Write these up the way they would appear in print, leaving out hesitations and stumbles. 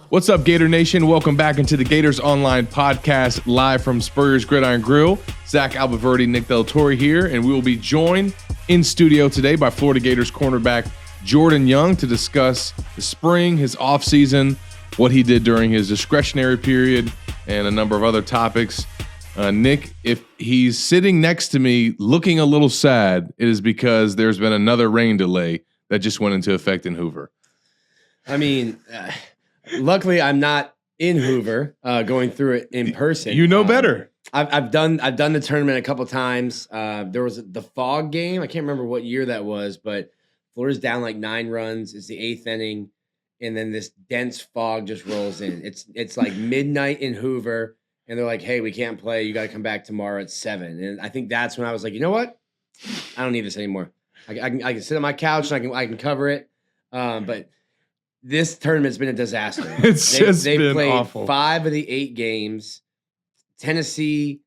What's up, Gator Nation? Welcome back into the Gators Online Podcast, live from Spurrier's Gridiron Grill. Zach Abolverdi and Nick Torre here, and we will be joined in studio today by Florida Gators cornerback Jordan Young to discuss the spring, his offseason, what he did during his discretionary period, and a number of other topics. Nick, if he's sitting next to me looking a little sad, it is because there's been another rain delay that just went into effect in Hoover. I mean, luckily I'm not in Hoover going through it in person. You know better. I've done the tournament a couple times. There was the fog game. I can't remember what year that was, but Florida's down like 9 runs. It's the 8th inning, and then this dense fog just rolls in. It's like midnight in Hoover, and they're like, "Hey, we can't play. You got to come back tomorrow at 7." And I think that's when I was like, you know what? I don't need this anymore. I can sit on my couch and I can cover it. But this tournament's been a disaster. They've played awful. 5 of the 8 games. Tennessee,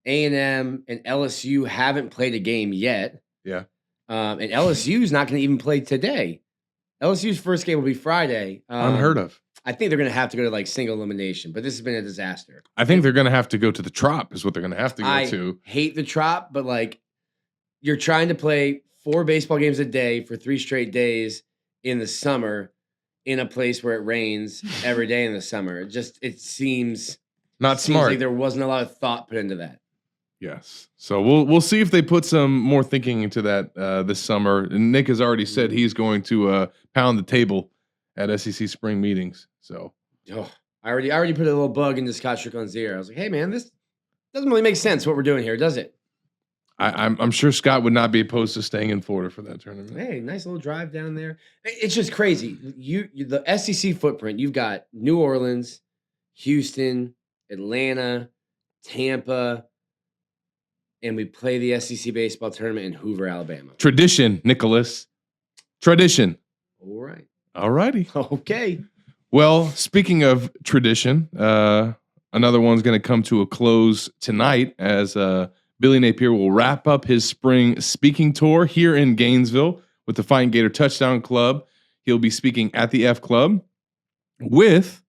A&M, and LSU haven't played a game yet. Yeah. And LSU's not going to even play today. LSU's first game will be Friday. Unheard of. I think they're going to have to go to like single elimination, but this has been a disaster. I think they're going to have to go to the Trop is what they're going to have to go to. I hate the Trop, but like you're trying to play 4 baseball games a day for 3 straight days in the summer in a place where it rains every day in the summer. It seems not smart. Like there wasn't a lot of thought put into that. Yes. So we'll see if they put some more thinking into that this summer. And Nick has already said he's going to pound the table at SEC spring meetings. So I already put a little bug into Scott Strickland's ear. I was like, hey man, this doesn't really make sense what we're doing here, does it? I'm sure Scott would not be opposed to staying in Florida for that tournament. Hey, nice little drive down there. It's just crazy. You the SEC footprint, you've got New Orleans, Houston, Atlanta, Tampa, and we play the SEC baseball tournament in Hoover, Alabama. Tradition, Nicholas. Tradition. All right. All righty. Okay. Well, speaking of tradition, another one's going to come to a close tonight as Billy Napier will wrap up his spring speaking tour here in Gainesville with the Fighting Gator Touchdown Club. He'll be speaking at the F Club with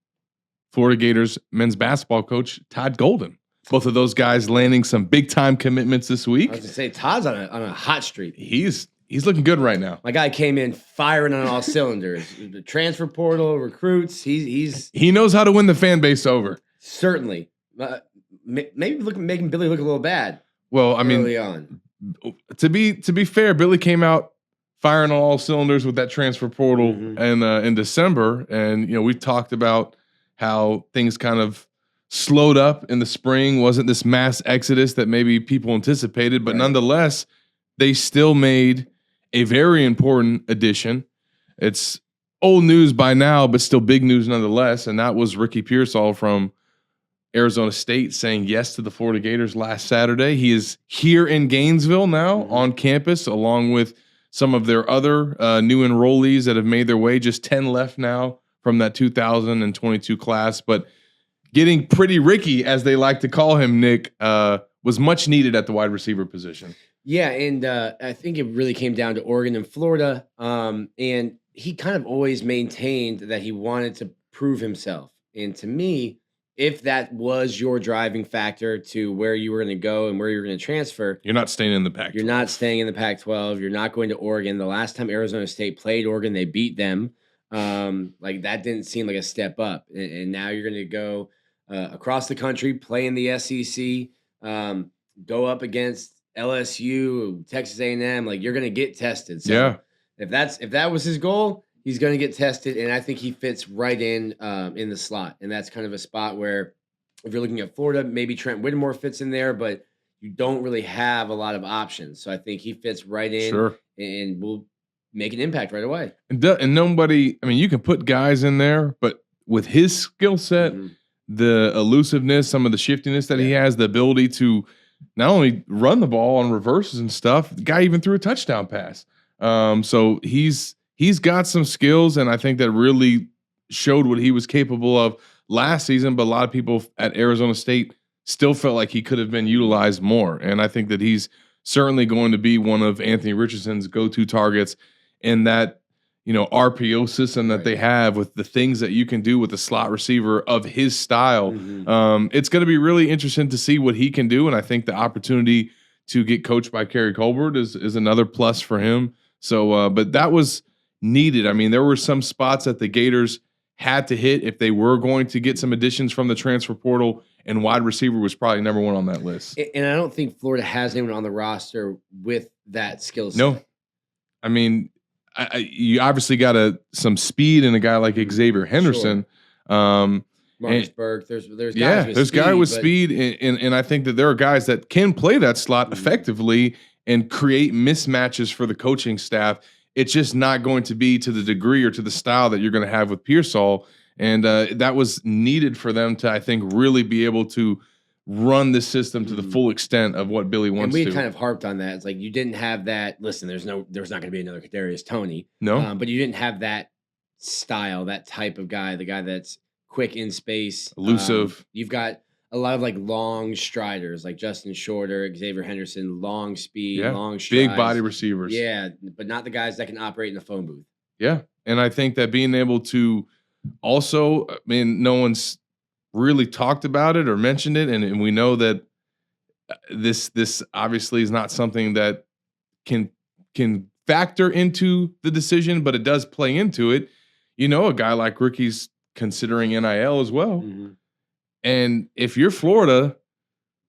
Florida Gators men's basketball coach Todd Golden. Both of those guys landing some big-time commitments this week. I was going to say, Todd's on a hot streak. He's looking good right now. My guy came in firing on all cylinders. The transfer portal, recruits, he knows how to win the fan base over. Certainly. Maybe making Billy look a little bad. Well, I mean, early on. To be fair, Billy came out firing on all cylinders with that transfer portal in December, and we talked about how things kind of slowed up in the spring. Wasn't this mass exodus that maybe people anticipated, but nonetheless, they still made a very important addition. It's old news by now, but still big news nonetheless, and that was Ricky Pearsall from Arizona State saying yes to the Florida Gators last Saturday. He is here in Gainesville now on campus, along with some of their other new enrollees that have made their way. Just 10 left now from that 2022 class. But getting pretty Ricky, as they like to call him, Nick, was much needed at the wide receiver position. Yeah, and I think it really came down to Oregon and Florida. And he kind of always maintained that he wanted to prove himself. And to me, if that was your driving factor to where you were going to go and where you were going to transfer, you're not staying in the Pac-12. You're not staying in the Pac-12. You're not going to Oregon. The last time Arizona State played Oregon, they beat them. Like that didn't seem like a step up. And now you're going to go across the country, play in the SEC, go up against LSU, Texas A&M. Like you're going to get tested. So yeah. If that was his goal, he's going to get tested, and I think he fits right in the slot. And that's kind of a spot where, if you're looking at Florida, maybe Trent Whittemore fits in there, but you don't really have a lot of options. So I think he fits right in and will make an impact right away. And nobody, I mean, you can put guys in there, but with his skill set, the elusiveness, some of the shiftiness that he has, the ability to not only run the ball on reverses and stuff, the guy even threw a touchdown pass. So he's got some skills, and I think that really showed what he was capable of last season, but a lot of people at Arizona State still felt like he could have been utilized more. And I think that he's certainly going to be one of Anthony Richardson's go-to targets in that, RPO system that they have with the things that you can do with the slot receiver of his style. It's going to be really interesting to see what he can do. And I think the opportunity to get coached by Kerry Colbert is another plus for him. So, but that was needed. I mean, there were some spots that the Gators had to hit if they were going to get some additions from the transfer portal, and wide receiver was probably number one on that list. And I don't think Florida has anyone on the roster with that skill set. No. I mean, you obviously got some speed in a guy like Xavier Henderson. Sure. Marcus Burke. There's guys with speed, and I think that there are guys that can play that slot effectively and create mismatches for the coaching staff. It's just not going to be to the degree or to the style that you're going to have with Pearsall. And that was needed for them to, I think, really be able to run the system to the full extent of what Billy wants to. And we kind of harped on that. It's like you didn't have that. Listen, there's not going to be another Kadarius Toney. No. But you didn't have that style, that type of guy, the guy that's quick in space. Elusive. You've got a lot of like long striders like Justin Shorter, Xavier Henderson, long speed, long strides. Big body receivers. Yeah, but not the guys that can operate in the phone booth. Yeah, and I think that being able to also, I mean, no one's really talked about it or mentioned it, and we know that this obviously is not something that can factor into the decision, but it does play into it. A guy like Ricky's considering NIL as well. And if you're Florida,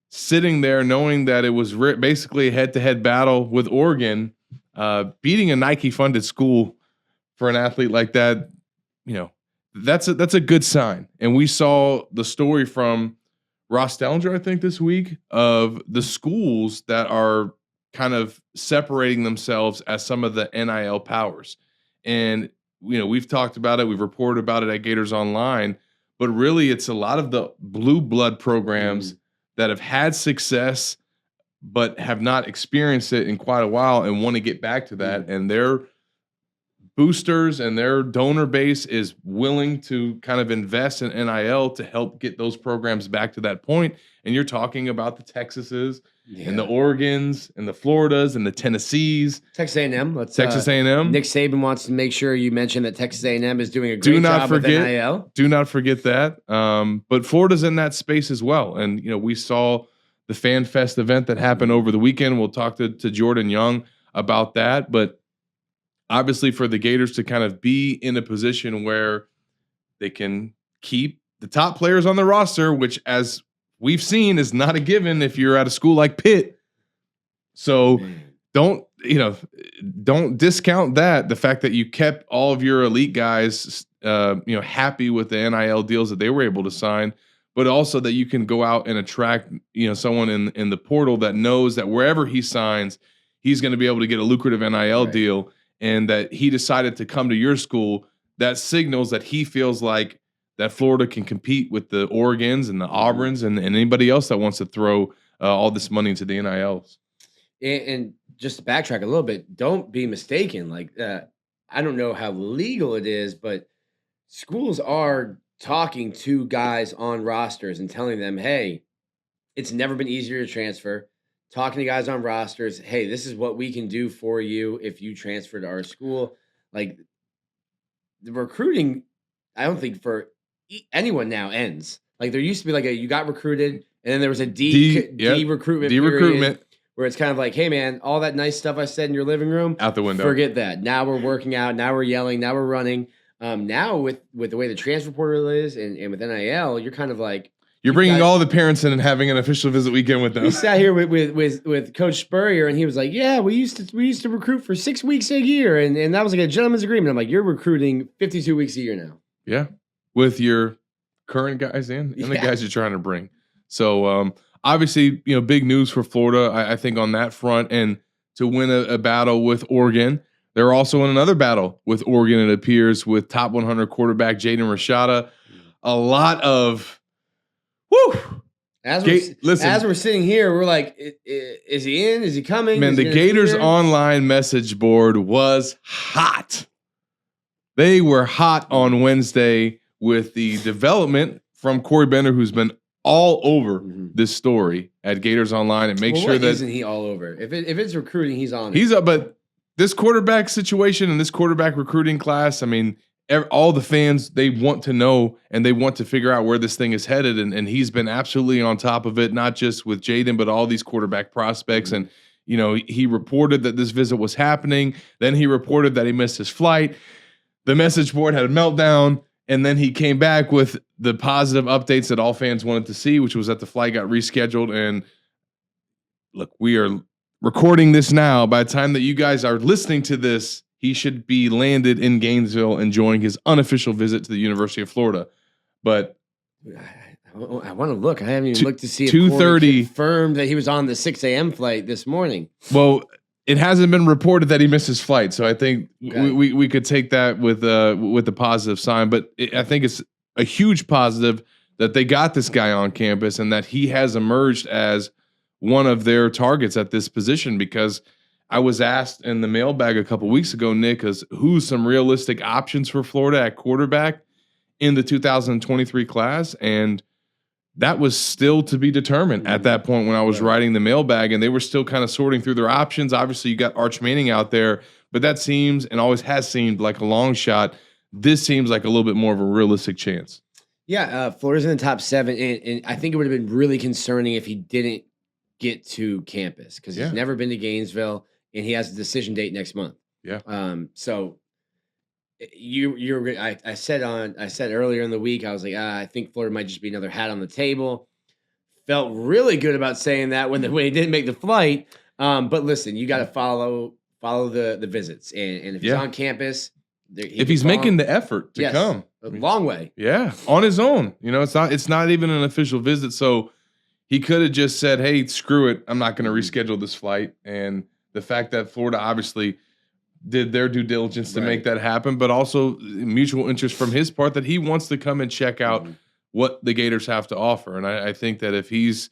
sitting there knowing that it was basically a head-to-head battle with Oregon, beating a Nike-funded school for an athlete like that, that's a good sign. And we saw the story from Ross Dellinger, I think, this week of the schools that are kind of separating themselves as some of the NIL powers. And, we've talked about it. We've reported about it at Gators Online. But really, it's a lot of the blue blood programs that have had success but have not experienced it in quite a while and want to get back to that. And their boosters and their donor base is willing to kind of invest in NIL to help get those programs back to that point. And you're talking about the Texases and the Oregons and the Floridas and the Tennessees. Texas A&M. Texas A&M. Nick Saban wants to make sure you mention that Texas A&M is doing a great job with NIL. Do not forget that. But Florida's in that space as well. And, we saw the Fan Fest event that happened over the weekend. We'll talk to Jordan Young about that. But obviously for the Gators to kind of be in a position where they can keep the top players on the roster, which as we've seen is not a given if you're at a school like Pitt. So don't discount that. The fact that you kept all of your elite guys, happy with the NIL deals that they were able to sign, but also that you can go out and attract, someone in the portal that knows that wherever he signs, he's going to be able to get a lucrative NIL deal. And that he decided to come to your school, that signals that he feels like that Florida can compete with the Oregons and the Auburns and anybody else that wants to throw all this money into the NILs. And just to backtrack a little bit, don't be mistaken. I don't know how legal it is, but schools are talking to guys on rosters and telling them, hey, it's never been easier to transfer. Talking to guys on rosters, hey, this is what we can do for you if you transfer to our school. Like, the recruiting, I don't think for anyone now ends. Like, there used to be like you got recruited, and then there was a D recruitment period where it's kind of like, hey, man, all that nice stuff I said in your living room, out the window. Forget that. Now we're working out. Now we're yelling. Now we're running. Now with the way the transfer portal is and with NIL, you're kind of like, you're bringing all the parents in and having an official visit weekend with them. We sat here with Coach Spurrier, and he was like, "Yeah, we used to recruit for 6 weeks a year, and that was like a gentleman's agreement." I'm like, "You're recruiting 52 weeks a year now." Yeah, with your current guys in and the guys you're trying to bring. So obviously, big news for Florida. I think on that front, and to win a battle with Oregon, they're also in another battle with Oregon. It appears with top 100 quarterback Jaden Rashada. A lot of As we're sitting here, we're like, is he in? Is he coming? Man, the Gators Online message board was hot. They were hot on Wednesday with the development from Corey Bender, who's been all over this story at Gators Online, and make sure that isn't he all over? If it's recruiting, he's on. He's up, but this quarterback situation and this quarterback recruiting class, I mean, all the fans, they want to know and they want to figure out where this thing is headed. And he's been absolutely on top of it, not just with Jaden, but all these quarterback prospects. And, you know, he reported that this visit was happening. Then he reported that he missed his flight. The message board had a meltdown. And then he came back with the positive updates that all fans wanted to see, which was that the flight got rescheduled. And look, we are recording this now. By the time that you guys are listening to this, he should be landed in Gainesville enjoying his unofficial visit to the University of Florida. But I want to look. I haven't even looked to see if 2:30 confirmed that he was on the 6 a.m. flight this morning. Well, it hasn't been reported that he missed his flight, so I think we could take that with a positive sign. But I think it's a huge positive that they got this guy on campus and that he has emerged as one of their targets at this position, because I was asked in the mailbag a couple weeks ago, Nick, who's some realistic options for Florida at quarterback in the 2023 class, and that was still to be determined at that point when I was writing the mailbag, and they were still kind of sorting through their options. Obviously, you got Arch Manning out there, but that seems and always has seemed like a long shot. This seems like a little bit more of a realistic chance. Yeah, Florida's in the top 7, and I think it would have been really concerning if he didn't get to campus, because he's never been to Gainesville. And he has a decision date next month. Yeah. So I said earlier in the week, I was like, I think Florida might just be another hat on the table. Felt really good about saying that when he didn't make the flight. But listen, you got to follow the visits, and if he's on campus, if he's making the effort to come, a long way. Yeah, on his own. You know, it's not even an official visit, so he could have just said, "Hey, screw it, I'm not going to reschedule this flight." And the fact that Florida obviously did their due diligence to make that happen, but also mutual interest from his part that he wants to come and check out what the Gators have to offer. And I think that if he's,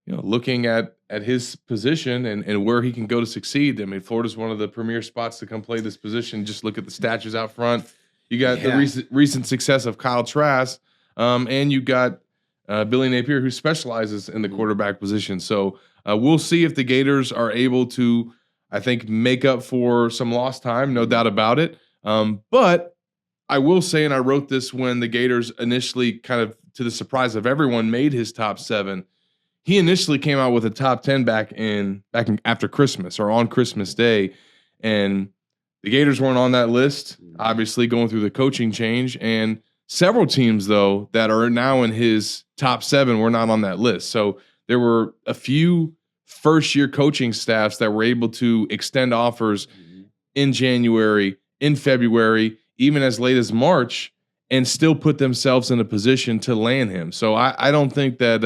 you know, looking at his position and where he can go to succeed, I mean, Florida's one of the premier spots to come play this position. Just look at the statues out front. You got the recent success of Kyle Trask, and you got Billy Napier, who specializes in the quarterback position. So we'll see if the Gators are able to, I think, make up for some lost time, no doubt about it. But I will say, and I wrote this when the Gators initially, kind of to the surprise of everyone, made his top 7. He initially came out with a top 10 back in after Christmas or on Christmas Day, and the Gators weren't on that list, obviously going through the coaching change. And several teams, though, that are now in his top 7 were not on that list. So there were a few first-year coaching staffs that were able to extend offers in January, in February, even as late as March, and still put themselves in a position to land him. So I don't think that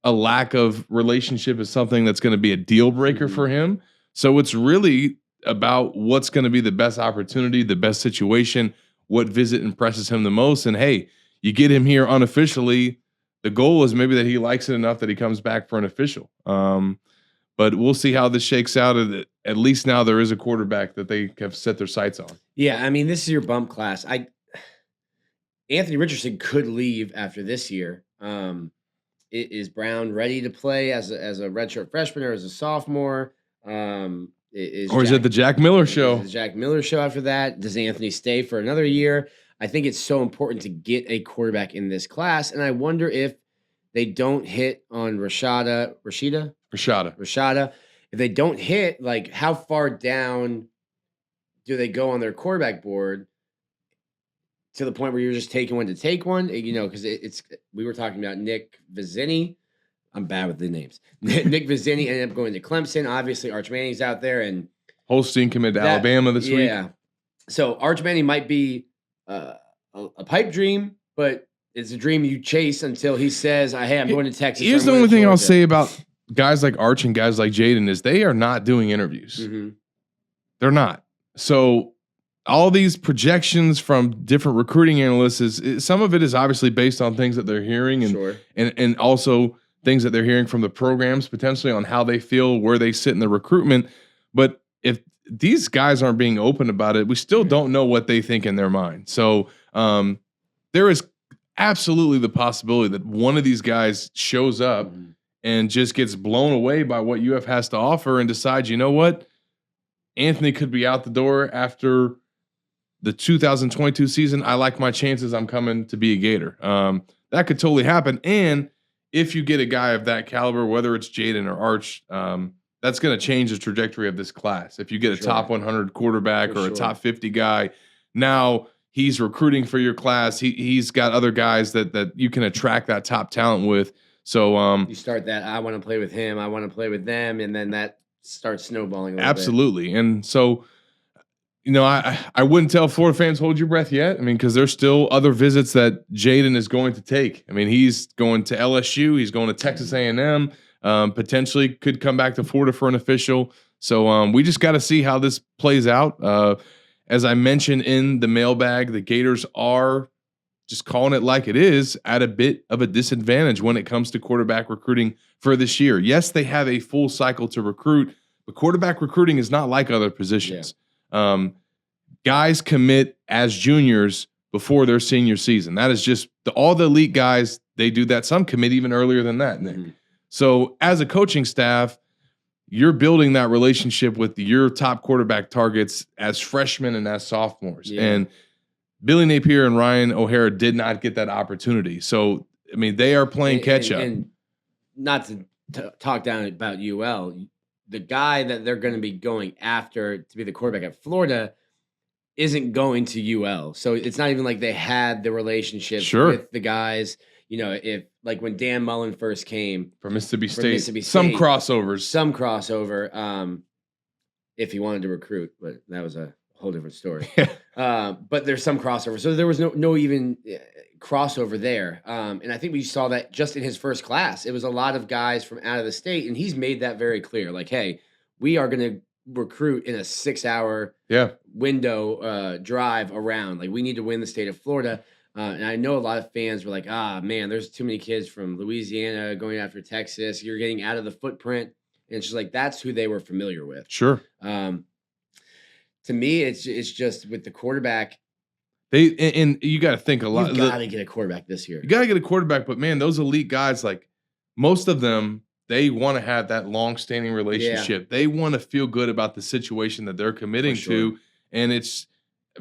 a lack of relationship is something that's going to be a deal breaker for him. So it's really about what's going to be the best opportunity, the best situation, what visit impresses him the most. And, hey, you get him here unofficially. The goal is maybe that he likes it enough that he comes back for an official. But we'll see how this shakes out. At least now there is a quarterback that they have set their sights on. Yeah, I mean, this is your bump class. Anthony Richardson could leave after this year. Is Brown ready to play as a redshirt freshman or as a sophomore? Is it the Jack Miller show? The Jack Miller show after that? Does Anthony stay for another year? I think it's so important to get a quarterback in this class, and I wonder if they don't hit on Rashada. If they don't hit, like, how far down do they go on their quarterback board to the point where you're just taking one to take one? You know, because we were talking about Nick Vizzini. I'm bad with the names. Nick Vizzini ended up going to Clemson. Obviously, Arch Manning's out there, and Holstein committed to Alabama this week. Yeah, so Arch Manning might be a pipe dream, but it's a dream you chase until he says, "Hey, I'm going to Texas." Here's the only thing I'll say about guys like Arch and guys like Jaden is they are not doing interviews. They're not. So all these projections from different recruiting analysts some of it is obviously based on things that they're hearing and also things that they're hearing from the programs potentially on how they feel, where they sit in the recruitment. But if these guys aren't being open about it, we still don't know what they think in their mind. So there is absolutely the possibility that one of these guys shows up and just gets blown away by what UF has to offer and decides, you know what? Anthony could be out the door after the 2022 season, I like my chances. I'm coming to be a Gator. That could totally happen. And if you get a guy of that caliber, whether it's Jaden or Arch, that's going to change the trajectory of this class. If you get a top 100 quarterback or a top 50 guy, now he's recruiting for your class. He's got other guys that you can attract that top talent with. So you start that, I want to play with him, I want to play with them, and then that starts snowballing a little absolutely. bit. And so, I wouldn't tell Florida fans hold your breath yet. I mean, because there's still other visits that Jaden is going to take. I mean, he's going to LSU. He's going to Texas A&M. Potentially could come back to Florida for an official. So we just got to see how this plays out. As I mentioned in the mailbag, the Gators are, just calling it like it is, at a bit of a disadvantage when it comes to quarterback recruiting for this year. Yes, they have a full cycle to recruit, but quarterback recruiting is not like other positions. Yeah. Guys commit as juniors before their senior season. That is just all the elite guys, they do that. Some commit even earlier than that, Nick. Mm-hmm. So as a coaching staff, you're building that relationship with your top quarterback targets as freshmen and as sophomores. Yeah. And Billy Napier and Ryan O'Hara did not get that opportunity. So, I mean, they are playing catch up. And not to talk down about UL, the guy that they're going to be going after to be the quarterback at Florida isn't going to UL. So it's not even like they had the relationship with the guys. If like when Dan Mullen first came from Mississippi State, some crossover, if he wanted to recruit, but that was a whole different story. But there's some crossover. So there was no even crossover there. And I think we saw that just in his first class. It was a lot of guys from out of the state, and he's made that very clear. Like, hey, we are going to recruit in a 6-hour window drive around. Like, we need to win the state of Florida. And I know a lot of fans were like, man, there's too many kids from Louisiana going after Texas. You're getting out of the footprint. And it's just like, that's who they were familiar with. Sure. To me, it's just with the quarterback. And you got to think a lot. You got to get a quarterback this year. You got to get a quarterback, but man, those elite guys, like most of them, they want to have that long-standing relationship. Yeah. They want to feel good about the situation that they're committing to, and it's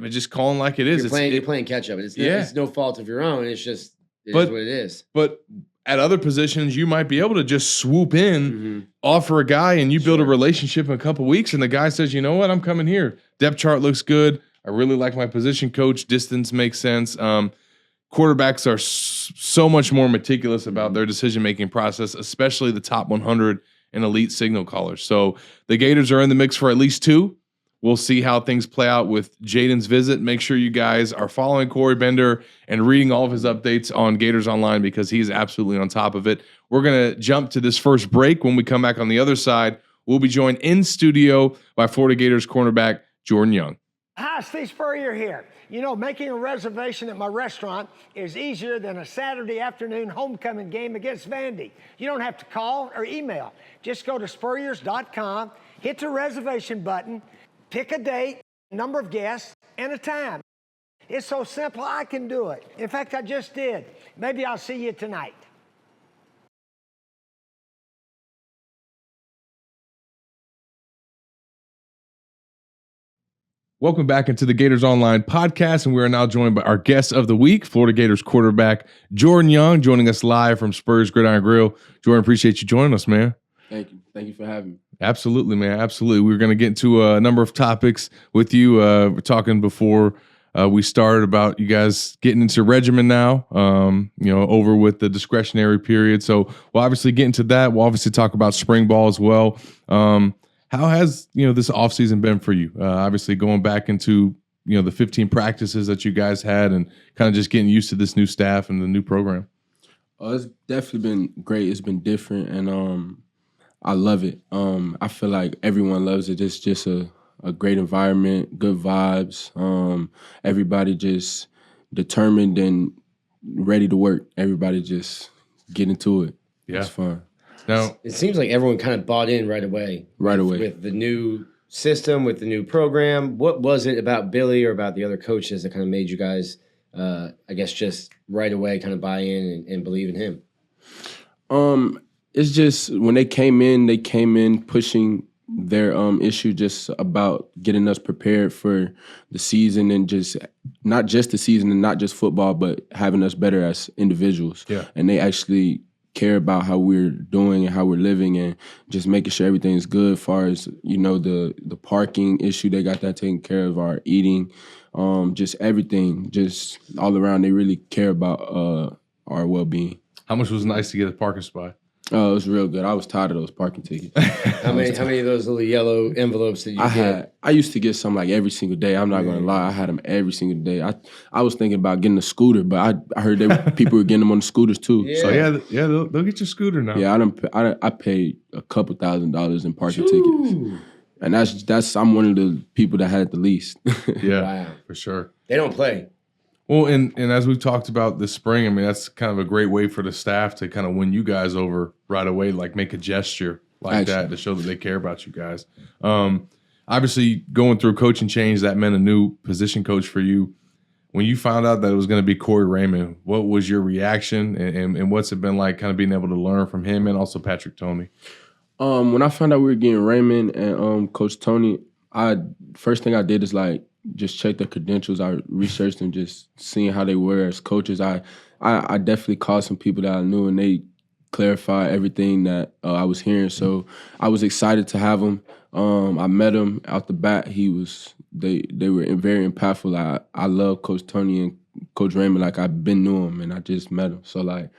just calling like it is. You're playing catch up. It's no fault of your own. It's just what it is. But at other positions, you might be able to just swoop in, offer a guy, and you build a relationship in a couple of weeks, and the guy says, you know what, I'm coming here. Depth chart looks good. I really like my position coach. Distance makes sense. Quarterbacks are so much more meticulous about their decision-making process, especially the top 100 and elite signal callers. So the Gators are in the mix for at least 2. We'll see how things play out with Jaden's visit. Make sure you guys are following Corey Bender and reading all of his updates on Gators Online because he's absolutely on top of it. We're going to jump to this first break. When we come back on the other side, we'll be joined in studio by Florida Gators cornerback Jordan Young. Hi, Steve Spurrier here. Making a reservation at my restaurant is easier than a Saturday afternoon homecoming game against Vandy. You don't have to call or email. Just go to spurriers.com, hit the reservation button, pick a date, number of guests, and a time. It's so simple, I can do it. In fact, I just did. Maybe I'll see you tonight. Welcome back into the Gators Online Podcast, and we are now joined by our guest of the week, Florida Gators quarterback Jordan Young, joining us live from Spurs Gridiron Grill. Jordan, appreciate you joining us, man. Thank you. Thank you for having me. Absolutely, man. Absolutely. We're going to get into a number of topics with you. We're talking before we started about you guys getting into regimen now, over with the discretionary period. So we'll obviously get into that. We'll obviously talk about spring ball as well. How has, this offseason been for you? Obviously going back into, the 15 practices that you guys had and kind of just getting used to this new staff and the new program. It's definitely been great. It's been different, and I love it. I feel like everyone loves it. It's just a great environment, good vibes. Everybody just determined and ready to work. Everybody just get into it. Yeah. It's fun. Now, it seems like everyone kind of bought in right away. With the new system, with the new program. What was it about Billy or about the other coaches that kind of made you guys, just right away kind of buy in and believe in him? It's just when they came in pushing their issue just about getting us prepared for the season and just not just the season and not just football, but having us better as individuals. Yeah. And they actually care about how we're doing and how we're living and just making sure everything's good as far as, the parking issue, they got that taken care of, our eating, just everything, just all around. They really care about our well-being. How much was it nice to get a parking spot? Oh, it was real good. I was tired of those parking tickets. How many of those little yellow envelopes did you get? I used to get some like every single day. I'm not gonna lie. I had them every single day. I was thinking about getting a scooter, but I heard people were getting them on the scooters too. Yeah. So they'll get your scooter now. Yeah, I paid a couple $1,000s in parking tickets. And that's I'm one of the people that had the least. Yeah, Wow. for sure. They don't play. Well, and as we've talked about this spring, I mean, that's kind of a great way for the staff to kind of win you guys over right away, like make a gesture like that to show that they care about you guys. Obviously, going through coaching change, that meant a new position coach for you. When you found out that it was going to be Corey Raymond, what was your reaction and what's it been like kind of being able to learn from him and also Patrick Toney? When I found out we were getting Raymond and Coach Toney, first thing I did is like just check their credentials. I researched them, just seeing how they were as coaches. I definitely called some people that I knew, and they clarified everything that I was hearing. So I was excited to have them. I met him out the bat. They were very impactful. I love Coach Toney and Coach Raymond. Like I've been knew him, and I just met him. So like,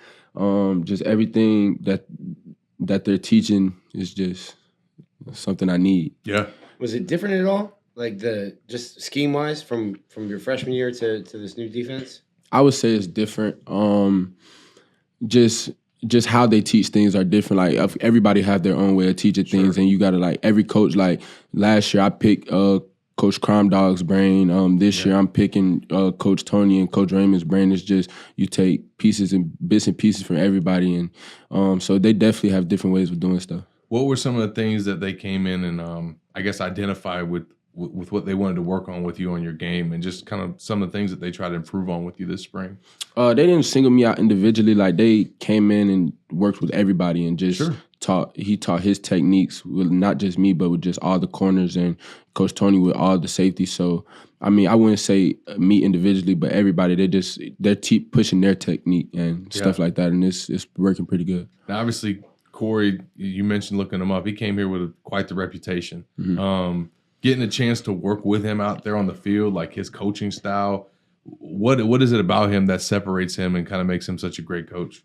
just everything that they're teaching is just something I need. Yeah. Was it different at all? Like just scheme wise from your freshman year to this new defense? I would say it's different. Just how they teach things are different. Like everybody have their own way of teaching things, and you gotta like every coach. Like last year, I picked Coach Crime Dog's brain. This year, I'm picking Coach Toney and Coach Raymond's brain. It's just you take pieces and bits and pieces from everybody, and so they definitely have different ways of doing stuff. What were some of the things that they came in and I guess identified with what they wanted to work on with you on your game, and just kind of some of the things that they tried to improve on with you this spring? They didn't single me out individually. Like they came in and worked with everybody and just taught his techniques with not just me, but with just all the corners, and Coach Toney with all the safety. So, I mean, I wouldn't say me individually, but everybody, they're pushing their technique and stuff like that, and it's working pretty good. Now, obviously, Corey, you mentioned looking him up. He came here with quite the reputation. Mm-hmm. Getting a chance to work with him out there on the field, like his coaching style, what is it about him that separates him and kind of makes him such a great coach?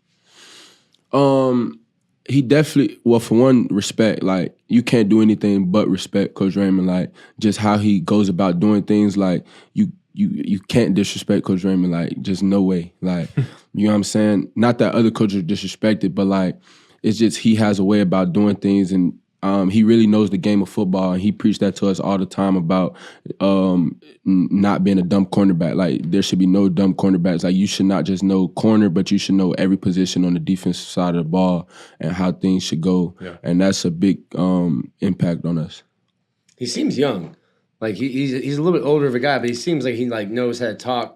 He definitely, well, for one, respect. Like, you can't do anything but respect Coach Raymond. Like, just how he goes about doing things. Like, you can't disrespect Coach Raymond. Like, just no way. Like, you know what I'm saying? Not that other coaches are disrespected, but like, it's just he has a way about doing things, and he really knows the game of football, and he preached that to us all the time about not being a dumb cornerback. Like, there should be no dumb cornerbacks. Like, you should not just know corner, but you should know every position on the defensive side of the ball and how things should go. Yeah. And that's a big impact on us. He seems young. Like, he's a little bit older of a guy, but he seems like he like knows how to talk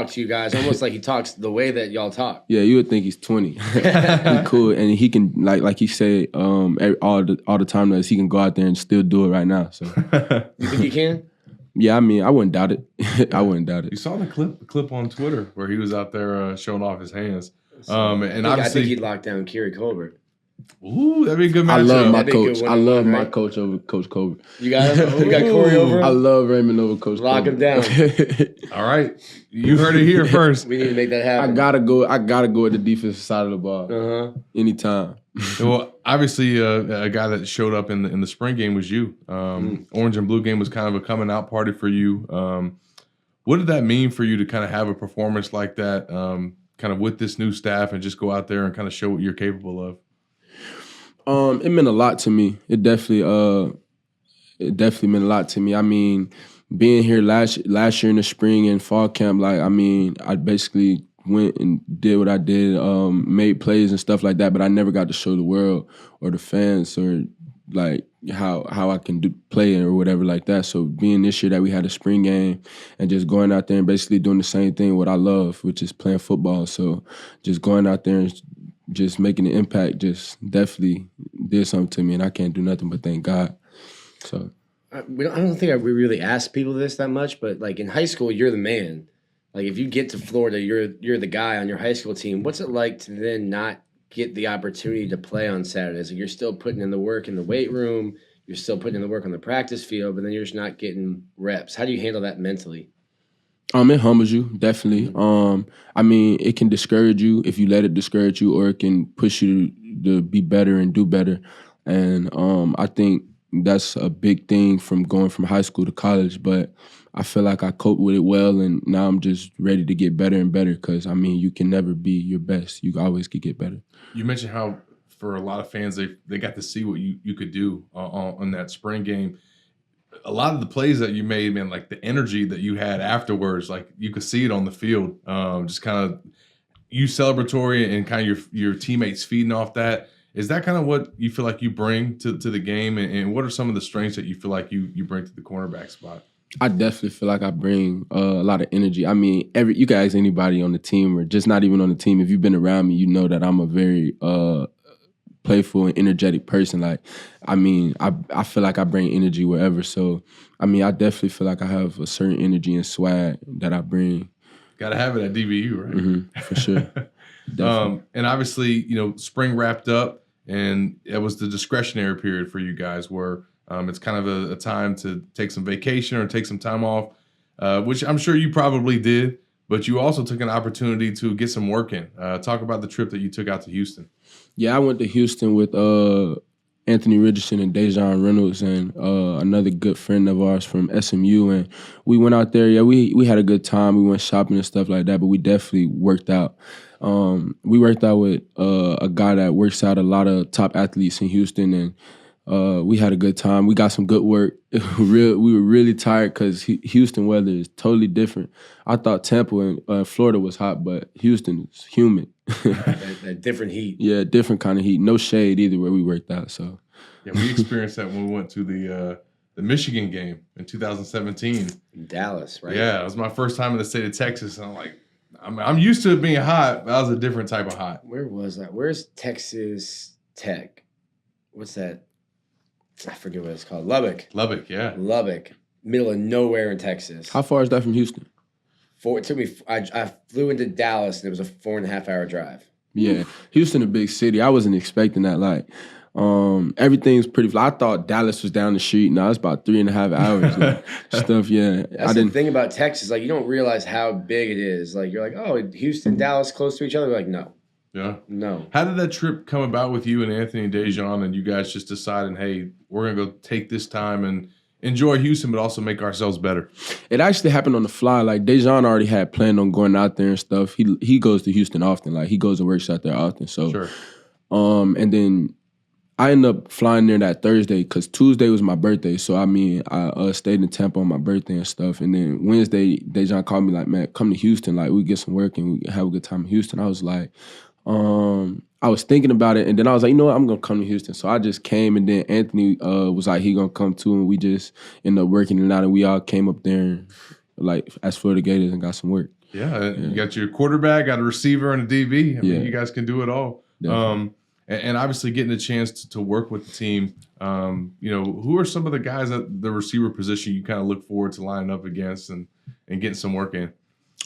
to you guys, almost like he talks the way that y'all talk. Yeah, you would think he's 20. He's cool, and he can like he said all the time that he can go out there and still do it right now. So you think he can? Yeah, I mean, I wouldn't doubt it. I wouldn't doubt it. You saw the clip on Twitter where he was out there showing off his hands. I think he'd lock down Kerry Colbert. Ooh, that'd be a good matchup. I love my coach. I love my coach over Coach Colbert. You got him? You got Corey over him? I love Raymond over Coach Lock Colbert. him down. All right. You heard it here first. We need to make that happen. I gotta go at the defensive side of the ball. Anytime. Well, obviously, a guy that showed up in the spring game was you. Orange and Blue game was kind of a coming out party for you. What did that mean for you to kind of have a performance like that, kind of with this new staff, and just go out there and kind of show what you're capable of? It meant a lot to me. It definitely meant a lot to me. I mean, being here last year in the spring and fall camp, like, I mean, I basically went and did what I did, made plays and stuff like that, but I never got to show the world or the fans or like how I can play or whatever like that. So being this year that we had a spring game and just going out there and basically doing the same thing what I love, which is playing football. So just going out there and just making an impact just definitely did something to me, and I can't do nothing but thank God. So I don't think we really ask people this that much, but like in high school, you're the man. Like if you get to Florida, you're the guy on your high school team. What's it like to then not get the opportunity to play on Saturdays? Like you're still putting in the work in the weight room, you're still putting in the work on the practice field, but then you're just not getting reps. How do you handle that mentally? It humbles you, definitely. I mean, it can discourage you if you let it discourage you, or it can push you to be better and do better. And I think that's a big thing from going from high school to college. But I feel like I coped with it well, and now I'm just ready to get better and better because, I mean, you can never be your best. You always can get better. You mentioned how for a lot of fans, they got to see what you could do on that spring game. A lot of the plays that you made, man, like the energy that you had afterwards, like you could see it on the field. Just kind of you celebratory and kind of your teammates feeding off that. Is that kind of what you feel like you bring to the game? And what are some of the strengths that you feel like you bring to the cornerback spot? I definitely feel like I bring a lot of energy. I mean, you can ask anybody on the team or just not even on the team. If you've been around me, you know that I'm a very playful and energetic person. Like, I mean, I feel like I bring energy wherever. So, I mean, I definitely feel like I have a certain energy and swag that I bring. Got to have it at DBU, right? Mm-hmm, for sure. And obviously, you know, spring wrapped up, and it was the discretionary period for you guys where it's kind of a time to take some vacation or take some time off, which I'm sure you probably did, but you also took an opportunity to get some work in. Talk about the trip that you took out to Houston. Yeah, I went to Houston with Anthony Richardson and Dejon Reynolds and another good friend of ours from SMU. And we went out there. Yeah, we had a good time. We went shopping and stuff like that, but we definitely worked out. We worked out with a guy that works out a lot of top athletes in Houston, and we had a good time. We got some good work. We were really tired because Houston weather is totally different. I thought Tampa and Florida was hot, but Houston is humid. that different heat. Yeah, different kind of heat. No shade either where we worked out. So yeah, we experienced that when we went to the Michigan game in 2017 in Dallas, right? Yeah, it was my first time in the state of Texas, and I'm used to it being hot. But that was a different type of hot. Where was that? Where's Texas Tech? What's that? I forget what it's called. Lubbock. Lubbock, yeah. Lubbock, middle of nowhere in Texas. How far is that from Houston? It took me. I flew into Dallas, and it was a 4.5-hour drive. Yeah, Houston, a big city. I wasn't expecting that. Like, everything's pretty. I thought Dallas was down the street. Now it's about 3.5 hours. Like, stuff. Yeah, that's the thing about Texas. Like, you don't realize how big it is. Like, you're like, oh, Houston, Dallas, close to each other. We're like, no. Yeah. No. How did that trip come about with you and Anthony and Dejon, and you guys just deciding, hey, we're gonna go take this time and enjoy Houston, but also make ourselves better? It actually happened on the fly. Like, Dejon already had planned on going out there and stuff. He goes to Houston often. Like, he goes and works out there often. So, sure. And then I ended up flying there that Thursday because Tuesday was my birthday. So, I mean, I stayed in Tampa on my birthday and stuff. And then Wednesday, Dejon called me like, man, come to Houston. Like, we get some work and we have a good time in Houston. I was like, I was thinking about it, and then I was like, you know what, I'm going to come to Houston. So I just came, and then Anthony was like, he going to come too, and we just ended up working it out, and we all came up there, and, like, as Florida Gators and got some work. Yeah, you got your quarterback, got a receiver, and a DB. I mean, you guys can do it all. And obviously getting a chance to work with the team, you know, who are some of the guys at the receiver position you kind of look forward to lining up against and getting some work in?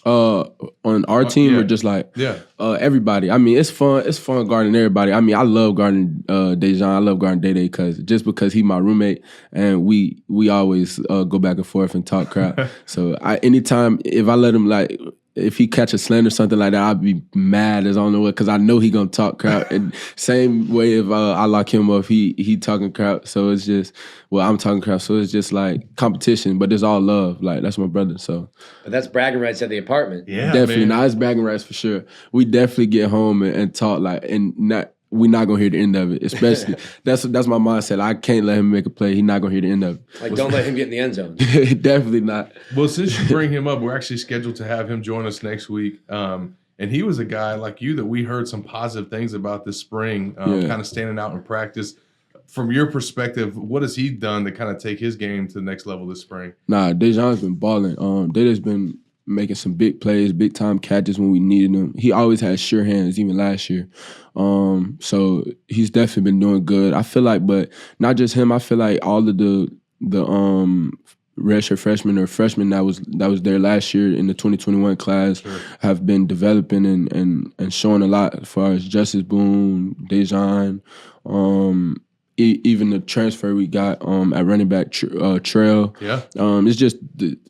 On our team or just like everybody. I mean, it's fun guarding everybody. I mean, I love guarding Dejon. I love guarding Day because he's my roommate, and we always go back and forth and talk crap. So anytime if I let him, like, if he catch a slant or something like that, I'd be mad as I don't know what, because I know he gonna talk crap. And same way if I lock him up, he talking crap. So it's just, I'm talking crap. So it's just like competition, but it's all love. Like, that's my brother. So, but that's bragging rights at the apartment. Yeah, definitely. Nah, it's bragging rights for sure. We definitely get home and talk, like, and we're not gonna hear the end of it. Especially that's my mindset. I can't let him make a play. He's not gonna hear the end of it. Like, don't let him get in the end zone. Definitely not. Well, since you bring him up, we're actually scheduled to have him join us next week. And he was a guy like you that we heard some positive things about this spring, kind of standing out in practice. From your perspective, what has he done to kind of take his game to the next level this spring? Nah, Dejon's been balling. Dejon's been making some big plays, big time catches when we needed them. He always had sure hands, even last year. So he's definitely been doing good. I feel like, but not just him. I feel like all of the redshirt freshman or freshman that was there last year in the 2021 class have been developing and showing a lot as far as Justice Boone, Dejan, even the transfer we got at running back Trail. Yeah. It's just